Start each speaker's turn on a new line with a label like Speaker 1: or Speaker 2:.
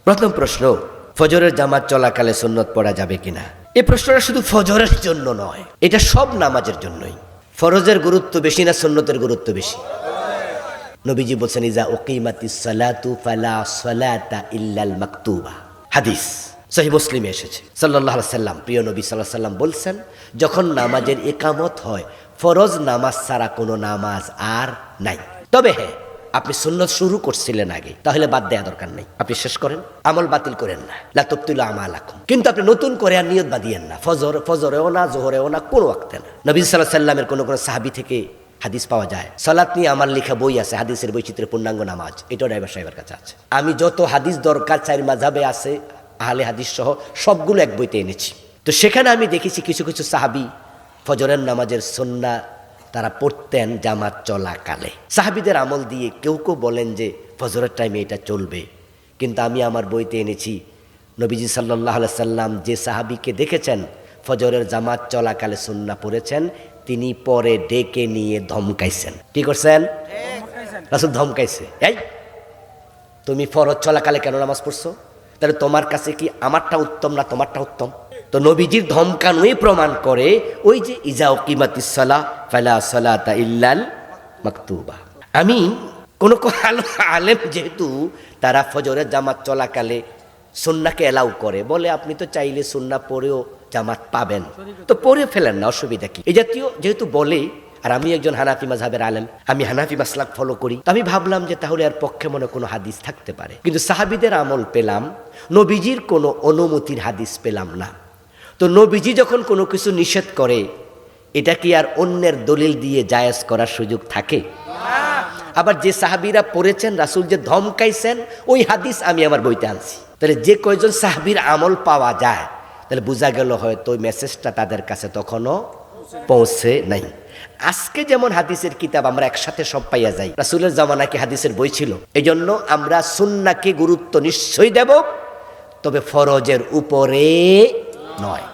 Speaker 1: প্রথম প্রশ্ন, ফজরের জামাত চলাকালে সুন্নত পড়া যাবে কিনা? এই প্রশ্নটা শুধু ফজরের জন্য নয়, এটা সব নামাজের জন্যই। ফরজের গুরুত্ব বেশি না সুন্নতের গুরুত্ব বেশি? নবীজি বলছেন, ইজা উকিমাতিস সালাতু ফালা সালাতা ইল্লাল মাকতুবা। হাদিস সহিহ মুসলিমে এসেছে। সাল্লাল্লাহু আলাইহি সাল্লাম, প্রিয় নবী সাল্লাল্লাহু আলাইহি সাল্লাম বলছেন, যখন নামাজের ইকামত হয়, ফরজ নামাজ ছাড়া কোনো নামাজ আর নাই। তবে হ্যাঁ, আপনি সুন্নত শুরু করছিলেন আগে, তাহলে বাদ দেওয়া দরকার নেই, আপনি শেষ করেন, আমল বাতিল করেন না, লা তুবতিলু আমালাকুম। কিন্তু আপনি নতুন করে আর নিয়ত বাঁধিয়েন না, ফজরেও না, জোহরেও না, কোনো ওয়াক্তে না। নবী সাল্লাল্লাহু আলাইহি সাল্লামের কোনো সাহাবী থেকে হাদিস পাওয়া যায়, সালাত নিয়ে আমার লেখা বই আছে, হাদিসের বৈচিত্র্যের পূর্ণাঙ্গ নামাজ, এটাও ড্রাইভার সাহেবের কাছে আছে। আমি যত হাদিস দরকার চার মাযহাবে আছে, আহলে হাদিস সহ সবগুলো এক বইতে এনেছি। তো সেখানে আমি দেখেছি কিছু কিছু সাহাবী ফজরের নামাজের সুন্নাহ তারা পড়তেন জামাত চলাকালে। সাহাবীদের আমল দিয়ে কেউ কেউ বলেন যে ফজরের টাইমে এটা চলবে, কিন্তু আমি আমার বইতে এনেছি নবীজি সাল্লাল্লাহু আলাইহি সাল্লাম যে সাহাবীকে দেখেছেন ফজরের জামাত চলাকালে সুন্নাহ পড়েছেন, তিনি পরে ডেকে নিয়ে ধমকাইছেন। কি করছেন? রাসূল ধমকাইছে, এই তুমি ফরজ চলাকালে কেন নামাজ পড়ছো? তাহলে তোমার কাছে কি আমারটা উত্তম না তোমারটা উত্তম? তো নবীজির ধমকানোই প্রমাণ করে ওই যে ইজা উকিমাতিস সালাহ ফালা সালাতা ইল্লাল মাকতুবা। আমি কোন আলেম যেহেতু তারা ফজরের জামাত চলাকালে সুন্নাহকে এলাও করে, বলে আপনি তো চাইলে সুন্নাহ পড়েও জামাত পাবেন, তো পড়ে ফেলেন না, অসুবিধা কি? এই জাতীয় যেহেতু বলে, আর আমি একজন হানাফি মাযহাবের আলেম, আমি হানাফি মাসলাক ফলো করি, আমি ভাবলাম যে তাহলে আর পক্ষে মনে কোনো হাদিস থাকতে পারে, কিন্তু সাহাবীদের আমল পেলাম, নবীজির কোনো অনুমতির হাদিস পেলাম না। তো নবীজি যখন কোনো কিছু নিষেধ করে, এটা কি আর অন্যের দলিল দিয়ে জায়েজ করার সুযোগ থাকে? আবার যে সাহাবীরা পড়েছেন, রাসূল যে ধমকাইছেন, ওই হাদিস আমি আমার বইতে আনছি। তাহলে যে কয়জন সাহাবীর আমল পাওয়া যায়, তাহলে বোঝা গেল হয়তো ওই মেসেজটা তাদের কাছে তখনও পৌঁছে নাই। আজকে যেমন হাদিসের কিতাব আমরা একসাথে সব পাইয়া যাই, রাসূলের জামানায় কি হাদিসের বই ছিল? এজন্য আমরা সুন্নাহকে গুরুত্ব নিশ্চয়ই দেব, তবে ফরজের উপরে নয়।